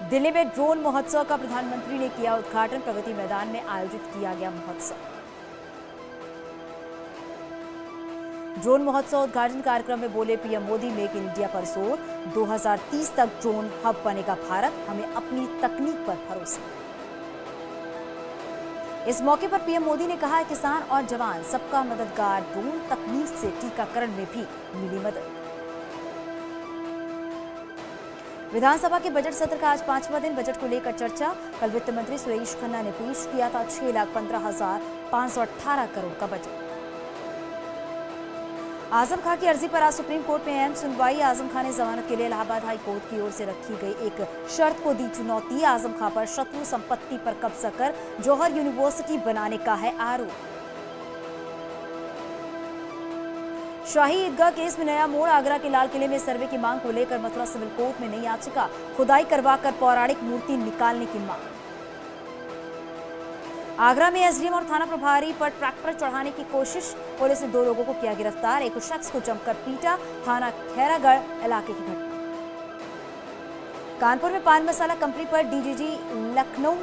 दिल्ली में ड्रोन महोत्सव का प्रधानमंत्री ने किया उद्घाटन। प्रगति मैदान में आयोजित किया गया महोत्सव। ड्रोन महोत्सव उद्घाटन कार्यक्रम में बोले PM Modi, make in India पर जोर। 2030 तक ड्रोन हब बनेगा भारत, हमें अपनी तकनीक पर भरोसा। इस मौके पर पीएम मोदी ने कहा, किसान और जवान सबका मददगार। ड्रोन तकनीक से टीकाकरण में भी मिली मदद। विधानसभा के बजट सत्र का आज 5वां दिन। बजट को लेकर चर्चा। कल वित्त मंत्री सुरेश खन्ना ने पेश किया था 6,15,518 करोड़ का बजट। आजम खां की अर्जी पर आज सुप्रीम कोर्ट में अहम सुनवाई। आजम खां ने जमानत के लिए इलाहाबाद हाई कोर्ट की ओर से रखी गई एक शर्त को दी चुनौती। आजम खां पर शत्रु संपत्ति पर कब्जा कर जौहर यूनिवर्सिटी बनाने का है आरोप। शाही ईदगाह केस में नया मोड़। आगरा के लाल किले में सर्वे की मांग को लेकर मथुरा सिविल कोर्ट में नई याचिका। खुदाई करवाकर पौराणिक मूर्ति निकालने की मांग। आगरा में एसडीएम और थाना प्रभारी पर ट्रैक्टर चढ़ाने की कोशिश। पुलिस ने 2 लोगों को किया गिरफ्तार। एक शख्स को जमकर पीटा। थाना खैरागढ़ इलाके की घटना। कानपुर में पान मसाला कंपनी पर डीजीजी लखनऊ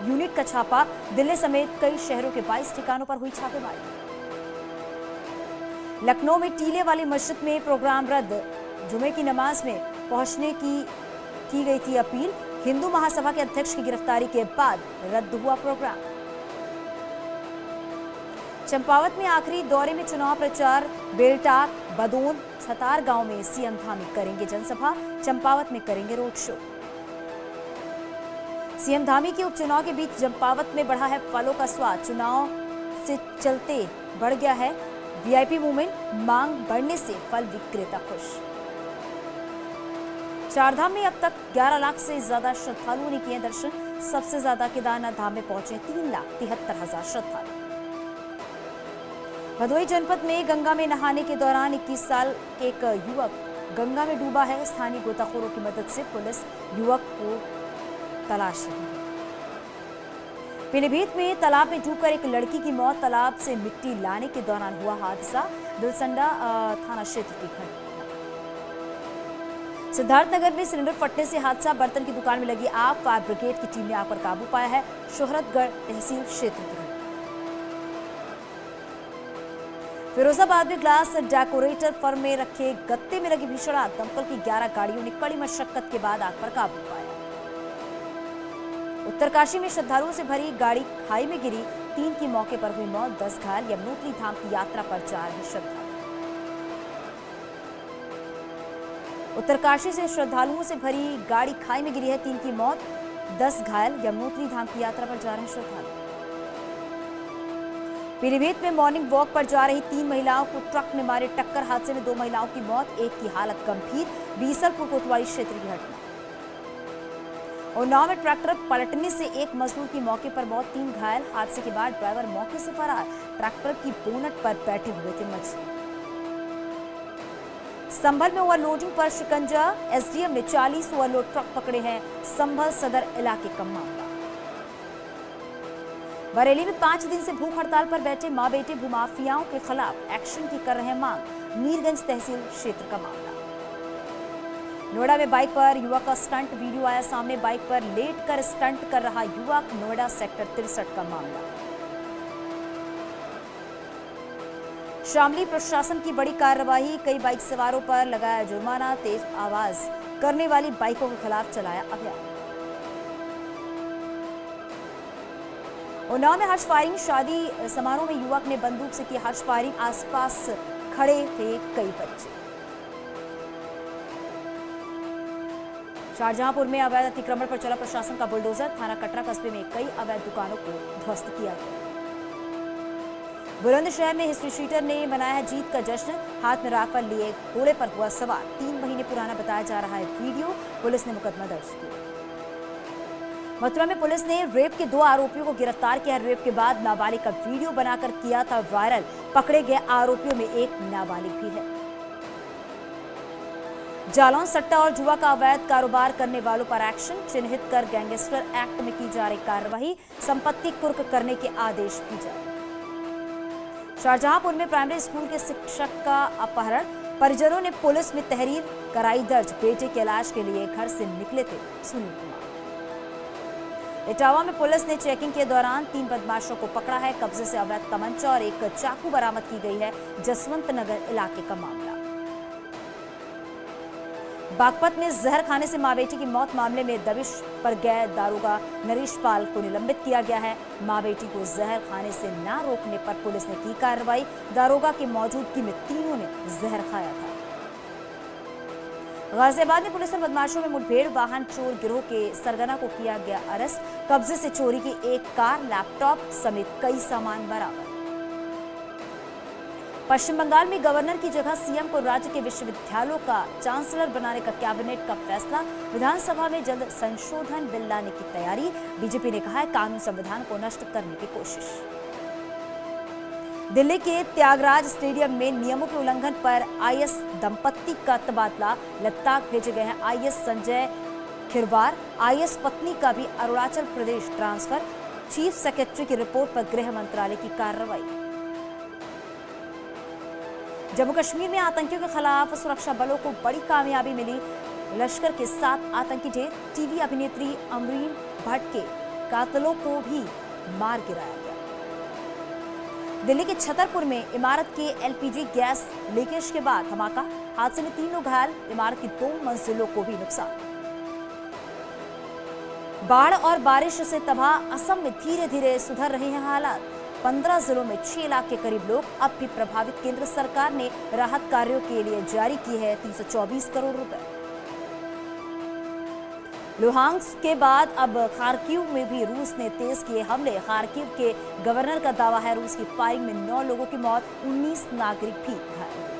यूनिट का छापा। दिल्ली समेत कई शहरों के 22 ठिकानों पर हुई छापेमारी। लखनऊ में टीले वाली मस्जिद में प्रोग्राम रद्द। जुमे की नमाज में पहुंचने की गई थी अपील। हिंदू महासभा के अध्यक्ष की गिरफ्तारी के बाद रद्द हुआ प्रोग्राम। चंपावत में आखिरी दौरे में चुनाव प्रचार। बेलटाक, बदोन, छतार गांव में सीएम धामी करेंगे जनसभा। चंपावत में करेंगे रोड शो। सीएम धामी के उपचुनाव के बीच चंपावत में बढ़ा है फलों का स्वाद। चुनाव से चलते बढ़ गया है वीआईपी मूवमेंट। मांग बढ़ने से फल विक्रेता खुश। चारधाम में अब तक 11 लाख से ज्यादा श्रद्धालुओं ने किए दर्शन। सबसे ज्यादा केदारनाथ धाम में पहुंचे 3,73,000 श्रद्धालु। भदोही जनपद में गंगा में नहाने के दौरान 21 साल के एक युवक गंगा में डूबा है। स्थानीय गोताखोरों की मदद से पुलिस युवक को तलाश रही है। पीलीभीत में तालाब में डूबकर एक लड़की की मौत। तालाब से मिट्टी लाने के दौरान हुआ हादसा। दिलसंडा थाना क्षेत्र की घटना। सिद्धार्थनगर में सिलेंडर फटने से हादसा। बर्तन की दुकान में लगी आग। फायर ब्रिगेड की टीम ने आग पर काबू पाया है। शोहरतगढ़ तहसील क्षेत्र की घटना। फिरोजाबाद में ग्लास डेकोरेटर फर्म में रखे गत्ते में लगी भीषण आग। दमकल की 11 गाड़ियों ने कड़ी मशक्कत के बाद आग पर काबू पाया। उत्तरकाशी में श्रद्धालुओं से भरी गाड़ी खाई में गिरी। 3 की मौके पर हुई मौत, 10 घायल। यमुनोत्री धाम की यात्रा पर जा रहे श्रद्धालु। उत्तरकाशी से श्रद्धालुओं से भरी गाड़ी खाई में गिरी है। 3 की मौत, 10 घायल। यमुनोत्री धाम की यात्रा पर जा रहे श्रद्धालु। पीलीभीत में मॉर्निंग वॉक पर जा रही 3 महिलाओं को ट्रक ने मारे टक्कर। हादसे में 2 महिलाओं की मौत, एक की हालत गंभीर। बीसलपुर कोतवाली क्षेत्र की घटना। उन्नाव में ट्रैक्टर पलटने से एक मजदूर की मौके पर मौत, 3 घायल। हादसे के बाद ड्राइवर मौके से फरार। ट्रैक्टर की बोनट पर बैठे हुए थे मजदूर। संभल में ओवरलोडिंग पर शिकंजा। एसडीएम ने 40 ओवरलोड ट्रक पकड़े हैं। संभल सदर इलाके का मामला। बरेली में 5 दिन से भूख हड़ताल पर बैठे मां बेटे भूमाफियाओं के खिलाफ एक्शन की कर रहे मांग। मीरगंज तहसील क्षेत्र का मामला। नोएडा में बाइक पर युवक का स्टंट वीडियो आया सामने। बाइक पर लेट कर स्टंट कर रहा युवक। नोएडा सेक्टर 63 का मामला। शामली प्रशासन की बड़ी कार्रवाई। कई बाइक सवारों पर लगाया जुर्माना। तेज आवाज करने वाली बाइकों के खिलाफ चलाया अभियान। उन्नाव में हर्ष फायरिंग। शादी समारोह में युवक ने बंदूक से की हर्ष फायरिंग। आसपास खड़े थे कई बच्चे। शाहजहांपुर में अवैध अतिक्रमण पर चला प्रशासन का बुलडोजर। थाना कटरा कस्बे में कई अवैध दुकानों को ध्वस्त किया गया। बुलंदशहर में हिस्ट्री शीटर ने मनाया है जीत का जश्न। हाथ में राफल लिए घोड़े पर हुआ सवार। 3 महीने पुराना बताया जा रहा है वीडियो। पुलिस ने मुकदमा दर्ज किया। मथुरा में पुलिस ने रेप के 2 आरोपियों को गिरफ्तार किया। रेप के बाद नाबालिग का वीडियो बनाकर किया था वायरल। पकड़े गए आरोपियों में एक नाबालिग भी है। जालौन सट्टा और जुआ का अवैध कारोबार करने वालों पर एक्शन। चिन्हित कर गैंगस्टर एक्ट में की जा रही कार्रवाई। संपत्ति कुर्क करने के आदेश भी जारी। शाहजहांपुर में प्राइमरी स्कूल के शिक्षक का अपहरण। परिजनों ने पुलिस में तहरीर कराई दर्ज। बेटे के इलाज के लिए घर से निकले थे सुनील कुमार। इटावा में पुलिस ने चेकिंग के दौरान 3 बदमाशों को पकड़ा है। कब्जे से अवैध तमंचा और एक चाकू बरामद की गई है। जसवंत नगर इलाके का मामला। बागपत में जहर खाने से मां बेटी की मौत मामले में दबिश पर गए दारोगा नरेश पाल को निलंबित किया गया है। मां बेटी को जहर खाने से ना रोकने पर पुलिस ने की कार्रवाई। दारोगा की मौजूदगी में तीनों ने जहर खाया था। गाजियाबाद में पुलिस ने बदमाशों में मुठभेड़, वाहन चोर गिरोह के सरगना को किया गया अरेस्ट। कब्जे से चोरी की एक कार, लैपटॉप समेत कई सामान बरामद। पश्चिम बंगाल में गवर्नर की जगह सीएम को राज्य के विश्वविद्यालयों का चांसलर बनाने का कैबिनेट का फैसला। विधानसभा में जल्द संशोधन बिल लाने की तैयारी। बीजेपी ने कहा है कानून संविधान को नष्ट करने की कोशिश। दिल्ली के त्यागराज स्टेडियम में नियमों के उल्लंघन पर आईएएस दंपत्ति का तबादला। लद्दाख भेजे गए हैं आईएएस संजय खिरवार। आईएएस पत्नी का भी Arunachal Pradesh transfer. Chief secretary की रिपोर्ट पर गृह मंत्रालय की कार्रवाई। जम्मू कश्मीर में आतंकियों के खिलाफ सुरक्षा बलों को बड़ी कामयाबी मिली। लश्कर के 7 आतंकी ढेर। टीवी अभिनेत्री अमरीन भट्ट के कातलों को भी मार गिराया गया। दिल्ली के छतरपुर में इमारत के एलपीजी गैस लीकेज के बाद धमाका। हादसे में 3 लोग घायल। इमारत की 2 मंजिलों को भी नुकसान। बाढ़ और बारिश से तबाह असम में धीरे धीरे सुधर रहे हैं हालात। 15 जिलों में 6 लाख के करीब लोग अब भी प्रभावित। केंद्र सरकार ने राहत कार्यों के लिए जारी की है 324 करोड़ रुपए। लुहांस्क के बाद अब खार्किव में भी रूस ने तेज किए हमले। खार्किव के गवर्नर का दावा है रूस की फायरिंग में 9 लोगों की मौत, 19 नागरिक भी घायल।